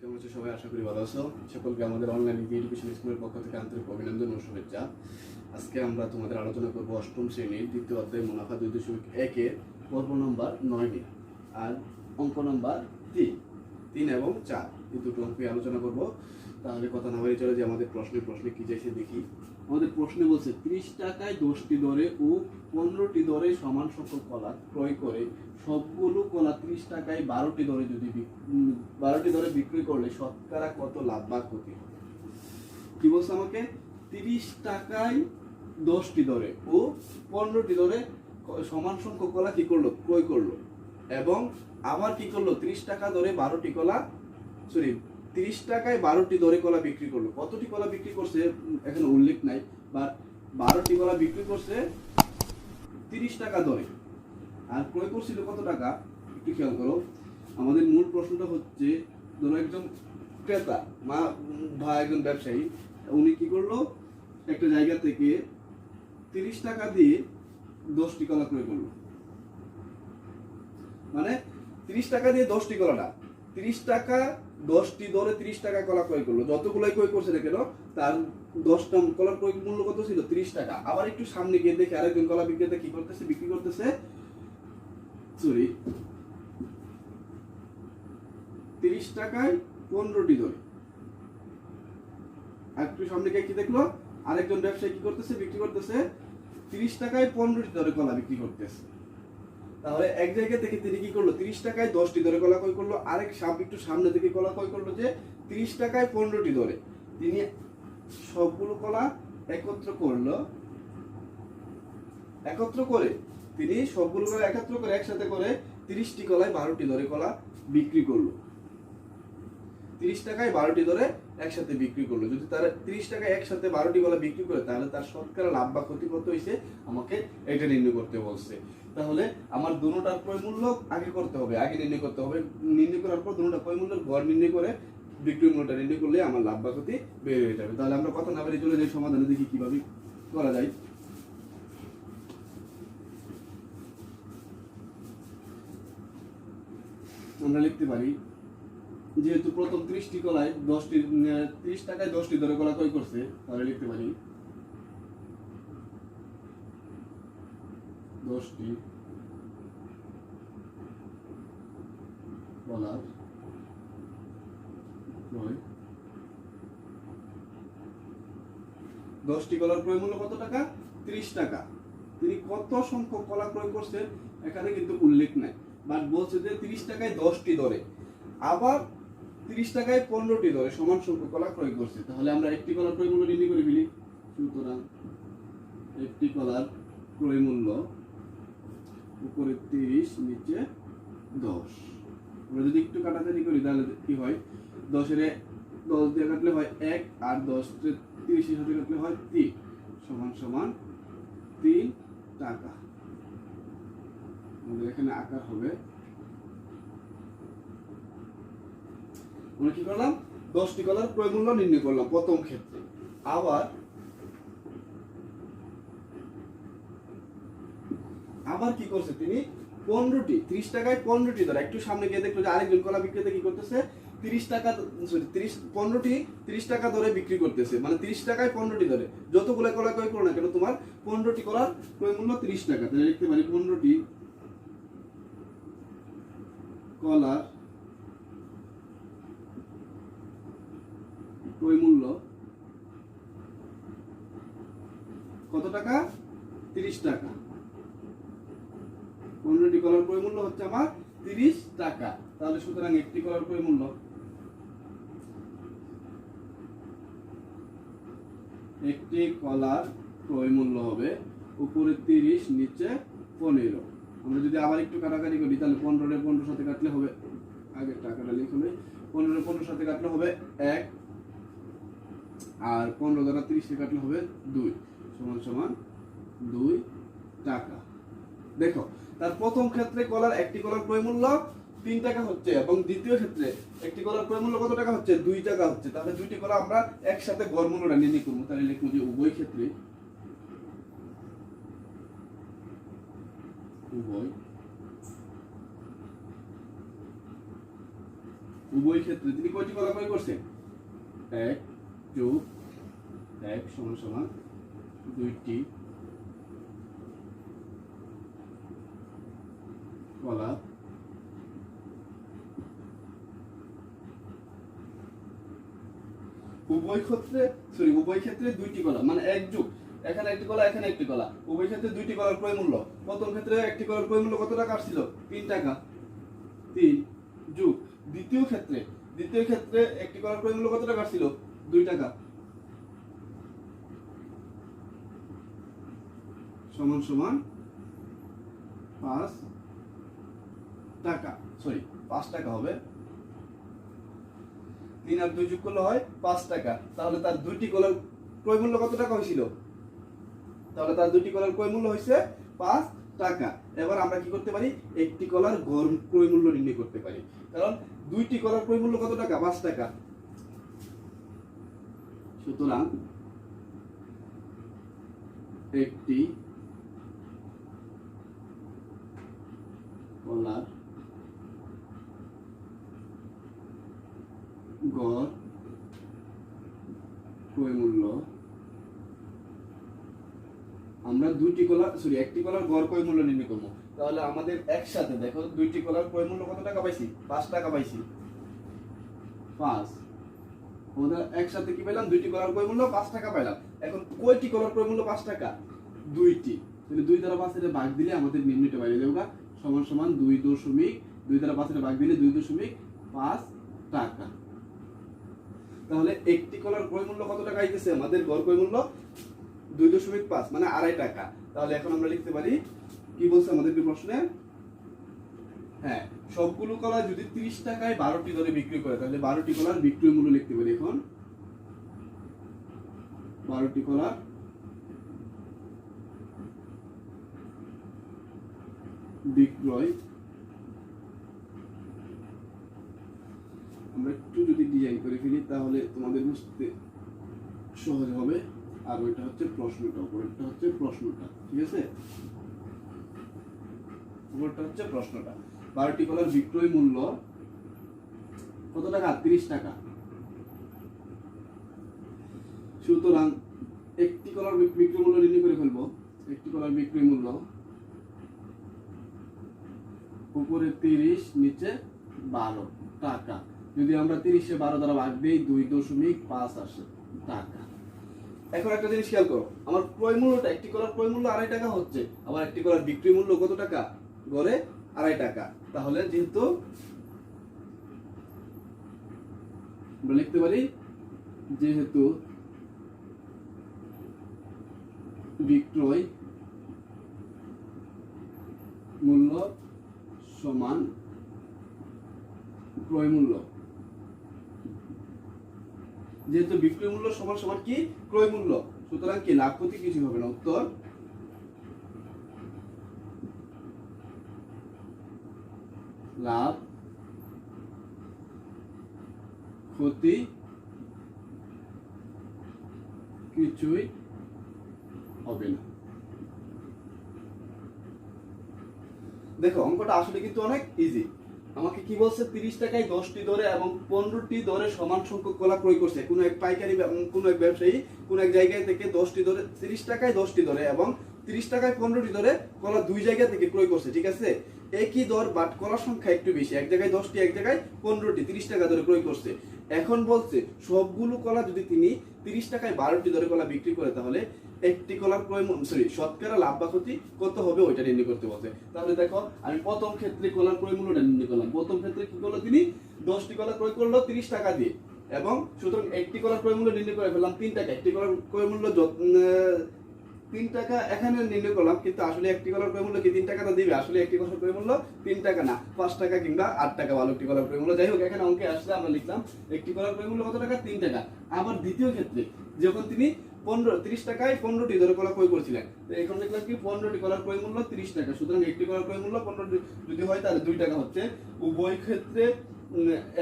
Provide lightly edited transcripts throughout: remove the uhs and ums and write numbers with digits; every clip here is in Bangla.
কেমন আছো সবাই? আশা করি ভালো আছো। সকলকে আমাদের অনলাইন এডুকেশন স্কুলের পক্ষ থেকে আন্তরিক অভিনন্দন ও শুভেচ্ছা। আজকে আমরা তোমাদের আলোচনা করব অষ্টম শ্রেণীর দ্বিতীয় অধ্যায় মুনাফা 2.1 পর্ব নম্বর 9 নিয়ে। আর অঙ্ক নম্বর 3 এবং 4 এই দুটো অঙ্কে আলোচনা করব। তাহলে কথা না বলে চলে যে আমাদের প্রশ্নে কি চাইছে দেখি। আমাদের প্রশ্নে বলছে 30 টাকায় 10টি দরে ও 15টি দরে সমান সংখ্যক কলা ক্রয় করে সবগুলো কলা 30 টাকায় 12টি দরে যদি 12টি দরে বিক্রি করলে শতকরা কত লাভ বা ক্ষতি হবে? কি বলছে আমাকে? 30 টাকায় 10টি দরে ও 15টি দরে সমান সংখ্যক কলা কি করলো? ক্রয় করলো। এবং আবার কি করলো? 30 টাকা দরে 12টি কলা 30 টাকায় 12টি দরে কলা বিক্রি করলো। কতটি কলা বিক্রি করছে এখানে উল্লেখ নাই, বা 12টি কলা বিক্রি করছে 30 টাকা দরে, আর ক্রয় করছিল কত টাকা? একটু খেয়াল করো। আমাদের মূল প্রশ্নটা হচ্ছে, ধরো একজন ক্রেতা বা একজন ব্যবসায়ী, উনি কি করলো? একটা জায়গা থেকে 30 টাকা দিয়ে 10টি কলা ক্রয় করলো। মানে 30 টাকা দিয়ে 10টি কলা না, 30 টাকা 10টি দরে 30 টাকা কলা ক্রয় করলো। যতগুলাই ক্রয় করছে না কেন, তার 10টা কলার ক্রয় মূল্য কত ছিল? 30 টাকা। আবার একটু সামনে গিয়ে দেখে আরেকজন কলা বিক্রেতা কি করতেছে? বিক্রি করতেছে 30 টাকায় 15টি দরে। আর একটু সামনে গিয়ে কি দেখলো? আরেকজন ব্যবসায়ী কি করতেছে? বিক্রি করতেছে 30 টাকায় 15টি দরে কলা বিক্রি করতেছে। তাহলে এক জায়গা থেকে তিনি কি করলো? 30 টাকায় 10টি দরে কলা ক্রয় করলো। আরেক একটু সামনে থেকে কলা ক্রয় করলো যে 30 টাকায় 15টি দরে। তিনি সবগুলো কলা একত্র করে তিনি সবগুলো কলা একত্র করে একসাথে করে 30টি কলায় 12টি দরে কলা বিক্রি করলো। 30 টাকায় 12টি দরে একসাথে বিক্রি করলো। যদি তার 30 টাকায় একসাথে 12টি কলা বিক্রি করে, তাহলে তার শতকরা লাভ বা ক্ষতি কত হয়েছে আমাকে এটা নির্ণয় করতে বলছে। তাহলে আমার দুটোটার ক্রয় মূল্য আগে নির্ণয় করতে হবে। নির্ণয় করার পর দুটোটা ক্রয় মূল্যের গড় নির্ণয় করে বিক্রয় মূল্যটা নির্ণয় করলে আমার লাভ বা ক্ষতি বের হয়ে যাবে। তাহলে আমরা কথা না বেরিয়ে চলে যাই সমাধানে, দেখি কিভাবে করা যায়। আমরা লিখতে পারি, যেহেতু প্রথম 30টি কলায় 30 টাকায় 10টি দরে কলা ক্রয় করছে, তাহলে লিখতে পারি 10টি কলার ক্রয় 10টি কলার ক্রয় মূল্য কত টাকা? 30 টাকা। তিনি কত সংখ্যক কলা ক্রয় করছেন এখানে কিন্তু উল্লেখ নাই, বাট বলছে যে 30 টাকায় 10টি দরে, আবার 30 টাকায় 15টি দরে সমান সংখ্যক কলা ক্রয় করছে। তাহলে আমরা একটি কলার ক্রয় মূল্য নির্ণয় করে ফেলি। সুতরাং একটি কলার ক্রয় মূল্য উপরে 30 নিচে 10। আমরা যদি একটু কাটাকাটি করি তাহলে কি হয়? 10 দিয়ে কাটলে হয় 1, আর 10 30 এর সাথে কাটলে হয় 3, সমান 3 টাকা। আমাদের এখানে আকার হবে, আমরা কি করলাম? 10টি কলার ক্রয় মূল্য নির্ণয় করলাম প্রথম ক্ষেত্রে। আবার কি করছে তিনি? 30 টাকায় 15টি দরে। একটু সামনে গিয়ে দেখলো যে আরেকজন কলা বিক্রেতা কি করতেছে? 30 টাকা দরে বিক্রি করতেছে। মানে 30 টাকায় 15টি দরে। যতগুলো কলা ক্রয় করো না কেন, তোমার 15টি কলার ক্রয় মূল্য 30 টাকা। তাহলে লিখতে পারি 15টি কলার ক্রয় মূল্য কত টাকা? 30 টাকা। 15টি কলার ক্রয় মূল্য হচ্ছে আমার 30 টাকা। তাহলে সুতরাং একটি কলার ক্রয় মূল্য হবে উপরে 30 নিচে 15। আমরা যদি আবার একটু কাটাকাটি করি তাহলে 15 সাথে কাটলে হবে, আগের টাকাটা লিখলে 15 সাথে কাটলে হবে 1, আর 15 দ্বারা 30 কাটলে হবে 2, সমান 2 টাকা। দেখো, তার প্রথম ক্ষেত্রে একটি কলার ক্রয় মূল্য 3 টাকা হচ্ছে, এবং দ্বিতীয় ক্ষেত্রে একটি কলার ক্রয় মূল্য কত টাকা হচ্ছে? 2 টাকা হচ্ছে। তাহলে দুইটি কলা আমরা একসাথে গড় মূল্যটা নির্ণয় করবো। তাহলে লিখবো যে উভয় ক্ষেত্রে উভয় ক্ষেত্রে তিনি কয়টি কলা ক্রয় করছেন? 1 যোগ 1 সমান সমান 2টি কলা উভয় ক্ষেত্রে 2টি কলা, মানে 1 যোগ এখানে একটি কলা এখানে একটি কলা, উভয় ক্ষেত্রে 2টি কলার ক্রয় মূল্য। প্রথম ক্ষেত্রে একটি কলার ক্রয় মূল্য কত টাকা আসছিল? 3 টাকা। 3 যোগ দ্বিতীয় ক্ষেত্রে একটি কলার ক্রয় মূল্য কত টাকা আসছিল? 2 টাকা, সমান সমান 5 টাকা। 5 টাকা হবে। 3 আর 2 যোগ করলে হয় 5 টাকা। তাহলে তার 2টি কলার ক্রয় মূল্য কত টাকা হয়েছিল? তাহলে তার 2টি কলার ক্রয় মূল্য হয়েছে 5 টাকা। এবার আমরা কি করতে পারি? একটি কলার গড় ক্রয় মূল্য নির্ণয় করতে পারি, কারণ 2টি কলার ক্রয় মূল্য কত টাকা? 5 টাকা। সুতরাং একটি কলার গড় ক্রয় মূল্য, আমরা একটি কলার গড় ক্রয় মূল্য নির্ণয় করবো। তাহলে আমাদের একসাথে দেখো 2টি কলার ক্রয় মূল্য কত টাকা পাইছি? 5 টাকা পাইছি। 5 আমরা একসাথে কি পেলাম? 2টি কলার ক্রয় মূল্য 5 টাকা পেলাম। এখন কয়টি কলার ক্রয় মূল্য 5 টাকা? 2টি। তাহলে 2 দ্বারা 5 এর ভাগ দিলে আমাদের নির্ণয়টা বাইরে যাবে, সমান সমান 2 দ্বারা 5 এর ভাগ দিলে 2.5 টাকা। তাহলে একটি কলার ক্রয় মূল্য কত টাকা আইতেছে? আমাদের গড় ক্রয় মূল্য 2.5 মানে 2.5 টাকা। তাহলে এখন আমরা লিখতে পারি, কি বলছে আমাদের কি প্রশ্নে? হ্যাঁ, সবগুলো কলা যদি 30 টাকায় 12টি দরে বিক্রি করে, তাহলে 12টি কলার বিক্রয় মূল্য লিখতে পারি। এখন 12টি কলার বিক্রয়, আমরা একটু যদি ডিজাইন করে ফেলি তাহলে তোমাদের বুঝতে সহজ হবে। আর ওইটা হচ্ছে প্রশ্নটা, উপরেরটা হচ্ছে প্রশ্নটা, ঠিক আছে? উপরেরটা হচ্ছে প্রশ্নটা। 12টি কলার বিক্রয় মূল্য কত টাকা? 30 টাকা। সুতরাং একটি কলার বিক্রয় মূল্য নির্ণয় করে ফেলবো। একটি কলার বিক্রয় মূল্য উপরে 30 নিচে 12 টাকা। যদি আমরা 30-এ 12 দ্বারা ভাগ দিই 2.5 আসে টাকা। এখন একটা জিনিস খেয়াল করো, আমার ক্রয় মূল্যটা, একটি কলার ক্রয় মূল্য 2.5 টাকা হচ্ছে, আবার একটি কলার বিক্রয় মূল্য কত টাকা? গড়ে 2.5 টাকা। তাহলে যেহেতু আমরা লিখতে পারি, যেহেতু বিক্রয় মূল্য সমান ক্রয় মূল্য, যেহেতু বিক্রয় মূল্য সমান সমান কি? ক্রয় মূল্য, সুতরাং কি লাভ ক্ষতি কিছু হবে না। উত্তর লাভ ক্ষতি কিছুই হবে না। দেখো অঙ্কটা আসলে কিন্তু অনেক ইজি। আমাকে কি বলছে? 30 টাকায় 10টি দরে এবং 15টি দরে সমান সংখ্যক কলা ক্রয় করছে। কোনো এক পাইকারি, কোনো এক ব্যবসায়ী কোন এক জায়গা থেকে 10টি দরে, 30 টাকায় 10টি দরে এবং 30 টাকায় 15টি দরে কলা দুই জায়গা থেকে ক্রয় করছে, ঠিক আছে? একই দর, বাট কলার সংখ্যা একটু বেশি, এক জায়গায় 10টি এক জায়গায় 15টি, 30 টাকা দরে ক্রয় করছে। এখন বলছে সবগুলো কলা যদি তিনি 30 টাকায় 12টি দরে কলা বিক্রি করে, তাহলে একটি কলার ক্রয় শতকরা লাভ বা ক্ষতি কত হবে ওইটা নির্ণয় করতে বলছে। তাহলে দেখো আমি প্রথম ক্ষেত্রে কলার ক্রয় মূল্যটা নির্ণয় করলাম। প্রথম ক্ষেত্রে কি করলো? তিনি 10টি কলা ক্রয় করলো 30 টাকা দিয়ে, এবং সুতরাং একটি কলার ক্রয় মূল্য নির্ণয় করে ফেললাম 3 টাকা। একটি কলার ক্রয় মূল্য 3 টাকা এখানে নির্ণয় করলাম, কিন্তু আসলে একটি কলার ক্রয় মূল্য কি 3 টাকাটা দিবে? আসলে একটি কলার ক্রয় মূল্য 3 টাকা না, 5 টাকা কিংবা 8 টাকা ভালো একটি কলার ক্রয় মূল্য। যাই হোক, এখানে অঙ্কে আসলে আমরা লিখলাম একটি কলার ক্রয় মূল্য কত টাকা? 3 টাকা। আবার দ্বিতীয় ক্ষেত্রে যখন তিনি 30 টাকায় 15টি দরে কলা ক্রয় করেছিলেন, তো এখন দেখলাম কি 15টি কলার ক্রয় মূল্য 30 টাকা। সুতরাং একটি কলার ক্রয় মূল্য 15 যদি হয় তাহলে 2 টাকা হচ্ছে। উভয় ক্ষেত্রে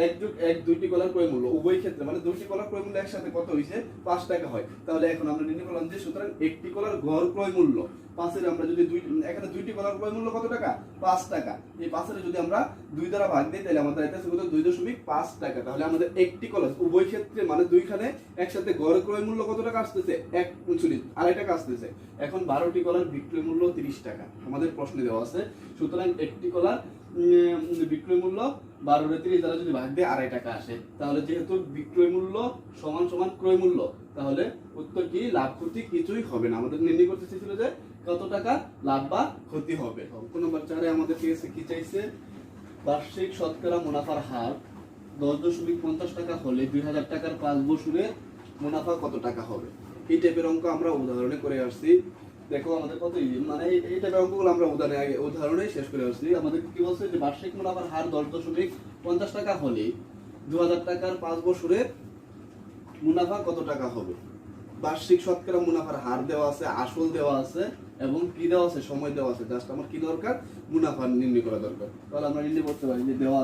এক যোগ এক দুইটি কলার ক্রয় মূল্য উভয় ক্ষেত্রে মানে দুইটি কলার ক্রয় মূল্য একসাথে কত হয়েছে 5 টাকা হয়। তাহলে এখন আমরা নির্ণয় করলাম যে সুতরাং একটি কলার গড় ক্রয় মূল্য 5 আমরা যদি এখানে দুইটি কলার ক্রয় মূল্য কত টাকা 5 টাকা। এই 5 যদি আমরা 2 দ্বারা ভাগ দিই তাহলে আমাদের এটা কত 2.5 টাকা। তাহলে আমাদের একটি কলার উভয় ক্ষেত্রে মানে দুইখানে একসাথে গড় ক্রয় মূল্য কত টাকা আসতেছে 2.5 টাকা আসতেছে। এখন 12টি কলার বিক্রয় মূল্য 30 টাকা আমাদের প্রশ্নে দেওয়া আছে। সুতরাং একটি কলার বিক্রয় মূল্য 12 দ্বারা যদি ভাগ দিয়ে 2.5 টাকা আসে, তাহলে যেহেতু বিক্রয় মূল্য সমান সমান ক্রয় মূল্য, তাহলে উত্তর কি লাভ ক্ষতি কিছুই হবে না। আমাদের নির্ণয় করতে চেয়েছিল যে কত টাকা লাভ বা ক্ষতি হবে। অঙ্ক নম্বর 4 আমাদের কি চাইছে, বার্ষিক শতকরা মুনাফার হার 10.50 টাকা হলে 2000 টাকার 5 বছরের মুনাফা কত টাকা হবে। এই টাইপের অঙ্ক আমরা উদাহরণে করে আসছি। দেখো আমাদের কত মানে এই টাইপের অঙ্কগুলো আমরা উদাহরণে শেষ করে আসছি। আমাদের কি বলছে যে বার্ষিক মুনাফার হার 10.50 টাকা হলে 2000 টাকার 5 বছরের মুনাফা কত টাকা হবে। বার্ষিক শতকরা মুনাফার হার দেওয়া আছে, আসল দেওয়া আছে এবং কি দেওয়া আছে, সময় দেওয়া আছে। জাস্ট আমার কি দরকার, মুনাফা নির্ণয় করা দরকার। তাহলে আমরা নির্ণয় করতে পারি যে দেওয়া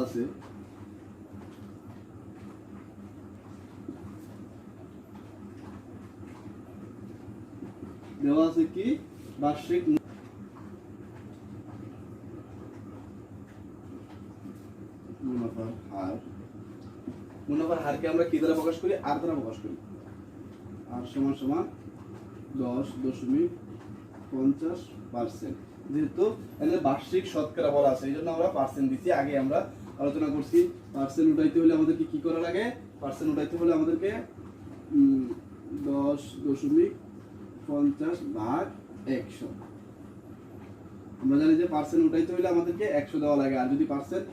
আছে কি বার্ষিক মুনাফার হার। মুনাফার হারকে আমরা কি দ্বারা প্রকাশ করি, আর দ্বারা প্রকাশ করি। আর সমান সমান 10.50%। যেহেতু এখানে বার্ষিক শতকরা বলা আছে, এই জন্য আমরা পার্সেন্ট দিচ্ছি। আগে আমরা আলোচনা করছি পার্সেন্ট উঠাইতে হলে আমাদেরকে কি করা লাগে, পার্সেন্ট উঠাইতে হলে আমাদেরকে 10.50 ভাগ 100। আমরা জানি যে পার্সেন্ট উঠাইতে হলে আমাদেরকে 100 দেওয়া লাগে, আর যদি পার্সেন্ট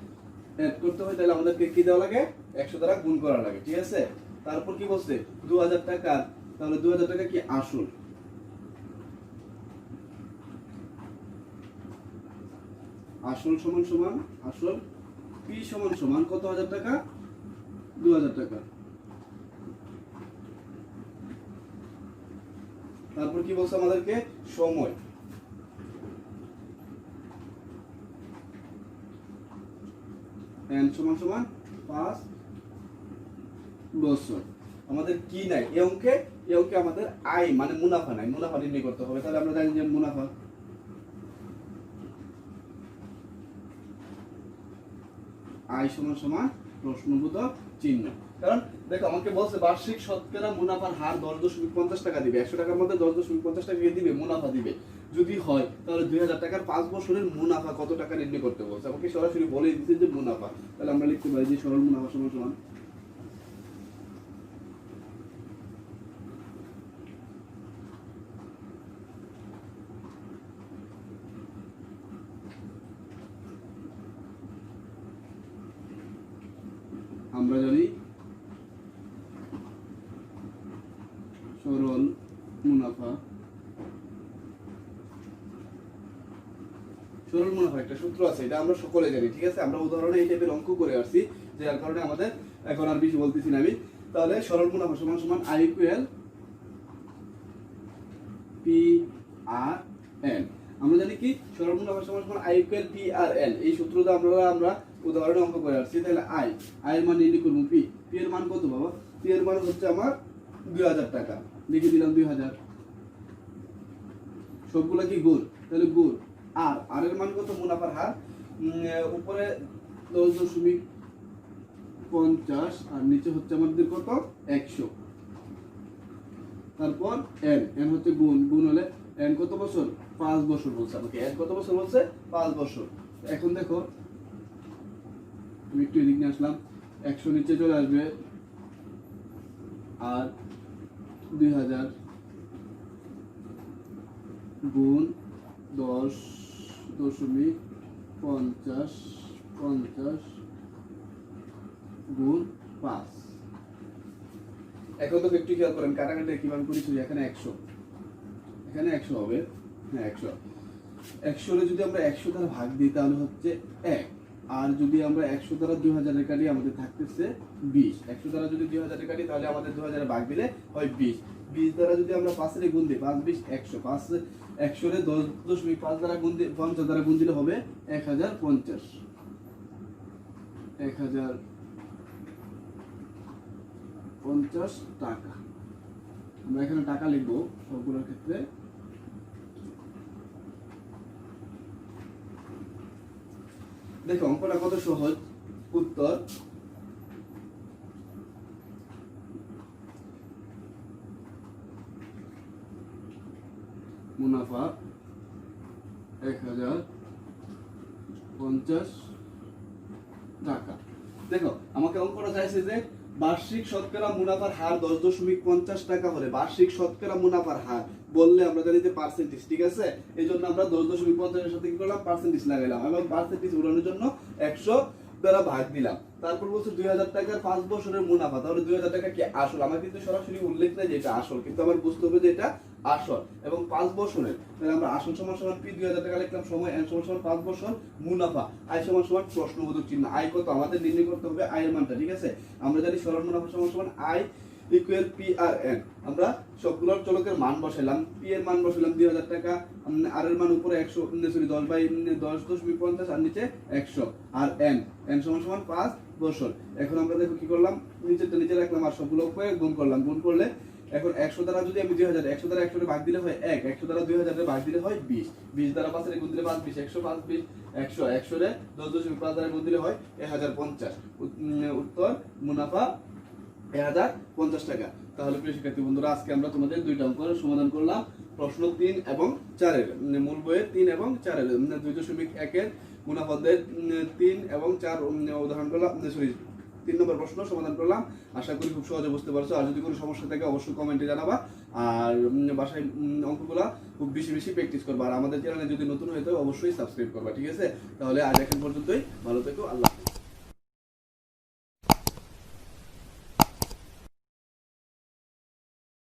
অ্যাড করতে হয় তাহলে আমাদেরকে কি দেওয়া লাগে, 100 দ্বারা গুণ করা লাগে। ঠিক আছে। তারপর কি বলছে 2000 টাকা, তাহলে 2000 টাকা কি আসল, আসল সমান সমান আসল পি সমান সমান কত হাজার টাকা, 2000 টাকা। তারপর কি বলছে আমাদেরকে সময়, n সমান সমান 5 বছর। আমাদের কি নাই এই অঙ্কে আমাদের আয় মানে মুনাফা নাই, মুনাফা নির্ণয় করতে হবে। তাহলে আমরা জানি যে মুনাফা আয় সমান সমান প্রশ্নবোধক চিহ্ন। কারণ দেখো আমাকে বলছে বার্ষিক শতকরা মুনাফার হার 10.50 টাকা দিবে, 100 টাকার মধ্যে 10.50 টাকা দিবে, মুনাফা দিবে। যদি হয় তাহলে 2000 টাকার 5 বছরের মুনাফা কত টাকা নির্ণয় করতে বলছে। আমাকে সরাসরি বলে দিচ্ছে যে মুনাফা। তাহলে আমরা লিখতে পারি যে সরল মুনাফা সমান সমান আমরা জানি সরল মুনাফা, সরল মুনাফা একটা সূত্র আছে, এটা আমরা সকলে জানি। ঠিক আছে। আমরা উদাহরণে এই টাইপের অঙ্ক করে আসছি, যার কারণে আমাদের এখন আর বেশি বলতেছি না আমি। তাহলে সরল মুনাফা সমান সমান I equal PRN। আমরা জানি কি সরল মুনাফা সমান সমান I equal PRN। এই সূত্রটা আমরা উদাহরণে অঙ্ক করে আসছি। তাহলে I এর মান নির্ণয় করব, P এর মান কত বাবা, P এর মান হচ্ছে আমার 2000 টাকা। লিখে দিলাম 2000, সবগুলা কি গুণ, তাহলে গুণ। আর এর মান কত, মুনাফার হার উপরে 10.50 আর নিচে হচ্ছে আমাদের কত 100। তারপর n হচ্ছে গুণ হলে n কত বছর, 5 বছর বলছে আমাকে। n কত বছর বলছে, 5 বছর। এখন দেখো আমি একটু এদিক নিয়ে আসলাম, 100 নিচে চলে আসবে আর 2000 গুণ 10.50 গুণ 5। এখন তো একটু খেয়াল করেন কাটাকাটি কিভাবে করেছি। এখানে 100 হবে, হ্যাঁ 100 যদি আমরা 100 দ্বারা ভাগ দিই তাহলে হচ্ছে 1। আর যদি আমরা 100 দ্বারা 2000 কাটি আমাদের থাকতেছে 20। 100 দ্বারা যদি 2000 কাটি তাহলে আমাদের 2000 ভাগ দিলে হয় 20। 20 দ্বারা যদি আমরা 5 এর গুণ দিই, 5 20 100, 5 100 এর 10.5 দ্বারা গুণ দিলে 50 দ্বারা গুণ দিলে হবে 1050। 50 টাকা। আমরা এখানে টাকা লিখবো সবগুলোর ক্ষেত্রে। দেখো অঙ্কটা কত সহজ। উত্তর মুনাফা 1050 টাকা। দেখো আমাকে অঙ্কটা চাইছে যে বার্ষিক শতকরা মুনাফার হার 10.50 টাকা হলে বার্ষিক শতকরা মুনাফার হার বললে আমরা জানি যে পার্সেন্টেজ, ঠিক আছে? এই জন্য আমরা 10.50 এর সাথে কি করলাম, পার্সেন্টেজ লাগাইলাম এবং পার্সেন্টেজ উড়ানোর জন্য 100 দ্বারা ভাগ দিলাম। তারপর বলছে 2000 টাকার 5 বছরের মুনাফা। তাহলে 2000 টাকা কি আসল? আমার কিন্তু সরাসরি উল্লেখ নাই যে এটা আসল, কিন্তু আমার বুঝতে হবে যে এটা আসল এবং 5 বছরের। তাহলে আমরা আসল সমান সমান পি 2000 টাকা লিখলাম, সময় এন সমান সমান 5 বছর, মুনাফা আই সমান সমান প্রশ্নবোধক চিহ্ন। আই কত আমাদের নির্ণয় করতে হবে, আই এর মানটা, ঠিক আছে? আমরা জানি সরল মুনাফা সমান সমান I equal P R N. আমরা সবগুলোর চলকের মান বসাইলাম, পি এর মান বসাইলাম 2000 টাকা, আর এর মান উপরে 100 সরি 10/10.50 আর নিচে 100, আর এন সমান সমান 5 বছর। এখন আমরা দেখো কি করলাম, নিচেরটা নিচে রাখলাম আর সবগুলো উপরে গুণ করলাম। গুণ করলে এখন 100 দ্বারা যদি আমি 2000, 100 দ্বারা 100 ভাগ দিলে হয় 1, 100 দ্বারা 2000 ভাগ দিলে হয় 20, 20 দ্বারা 5 এর গুণ দিলে 5 20, 100 5 20 100, 100 রে 10.5 দ্বারা গুণ দিলে হয় 1050। উত্তর মুনাফা 1050 টাকা। তাহলে প্রিয় শিক্ষার্থী বন্ধুরা, আজকে আমরা তোমাদের দুইটা অঙ্কের সমাধান করলাম। প্রশ্ন 3 এবং 4 এর, মূল বইয়ের 3 এবং 4 এর 2.1 এর মুনাফাদের 3 এবং 4 উদাহরণ করলাম, সরি 3 নম্বর প্রশ্ন সমাধান করলাম। আশা করি খুব সহজে বুঝতে পারছো। আর যদি কোনো সমস্যা থাকে অবশ্যই কমেন্টে জানাবা। আর বাসায় অঙ্কগুলো খুব বেশি বেশি প্র্যাকটিস করবা। আর আমাদের চ্যানেলে যদি নতুন হয়ে থাকে অবশ্যই সাবস্ক্রাইব করবা, ঠিক আছে? তাহলে আজ এখন পর্যন্তই, ভালো থেকো, আল্লাহ হাফেজ।